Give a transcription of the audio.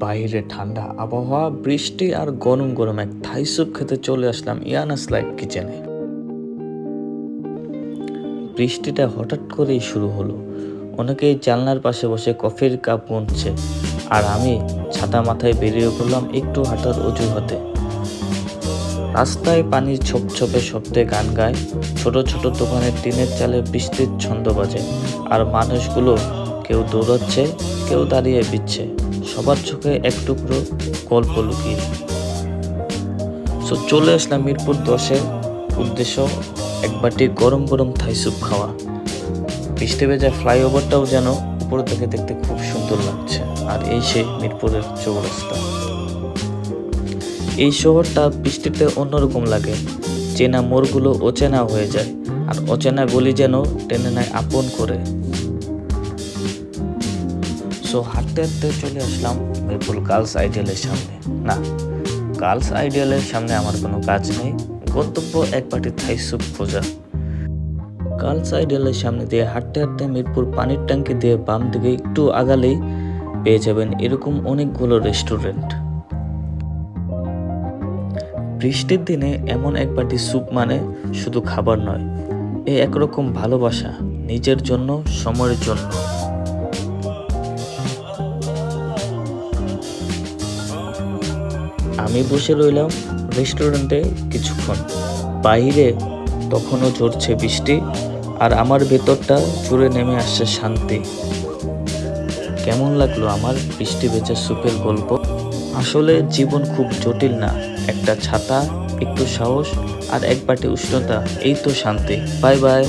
বাইরে ঠান্ডা আবহাওয়া, বৃষ্টি আর গরম গরম এক থাই স্যুপ খেতে চলে আসলাম ইয়ানাস লাইভ কিচেনে। বৃষ্টিটা হঠাৎ করেই শুরু হলো। অনেকেই জানলার পাশে বসে কফির কাপ গুনছে, আর আমি ছাতা মাথায় বেরিয়ে পড়লাম একটু হাঁটার অজুহাতে। রাস্তায় পানির ছোপছোপে শব্দে গান গায়, ছোট ছোট দোকানের টিনের চালে বৃষ্টির ছন্দ বাজে, আর মানুষগুলো কেউ দৌড়াচ্ছে, কেউ দাঁড়িয়ে বিচ্ছে, সবার চোখে এক টুকরো গল্প লুকিয়ে। চলে আসলাম মিরপুর 10-এর উদ্দেশ্য এক বাটি গরম গরম থাই স্যুপ খাওয়া। বৃষ্টি ভেজা ফ্লাইওভারটাও যেন উপর থেকে দেখতে খুব সুন্দর লাগছে। আর এই সেই মিরপুরের চৌরাস্তা। এই শহরটা বৃষ্টিতে অন্যরকম লাগে। চেনা মোড়গুলো অচেনা হয়ে যায়, আর অচেনা গলি যেন টেনে নেয় আপন করে। হাঁটতে হাঁটতে চলে আসলাম মিরপুর গার্লস আইডিয়ালের সামনে। না, গার্লস আইডিয়ালের সামনে আমার কোনো কাজ নেই, গন্তব্য এক বাটি থাই স্যুপ খোঁজা। গার্লস আইডিয়ালের সামনে দিয়ে হাঁটতে হাঁটতে মিরপুর পানির ট্যাঙ্কি দিয়ে বাম দিকে একটু আগালেই পেয়ে যাবেন এরকম অনেকগুলো রেস্টুরেন্ট। বৃষ্টির দিনে এমন এক বাটি স্যুপ মানে শুধু খাবার নয়, এ একরকম ভালোবাসা নিজের জন্য, সময়ের জন্য। আমি বসে রইলাম রেস্টুরেন্টে কিছুক্ষণ। বাইরে তখনও ঝরছে বৃষ্টি, আর আমার ভেতরটা জুড়ে নেমে আসছে শান্তি। কেমন লাগলো আমার বৃষ্টি ভেজা স্যুপের গল্প? আসলে জীবন খুব জটিল না, একটা ছাতা, একটু সাহস আর এক বাটি উষ্ণতা, এই তো শান্তি। Bye bye.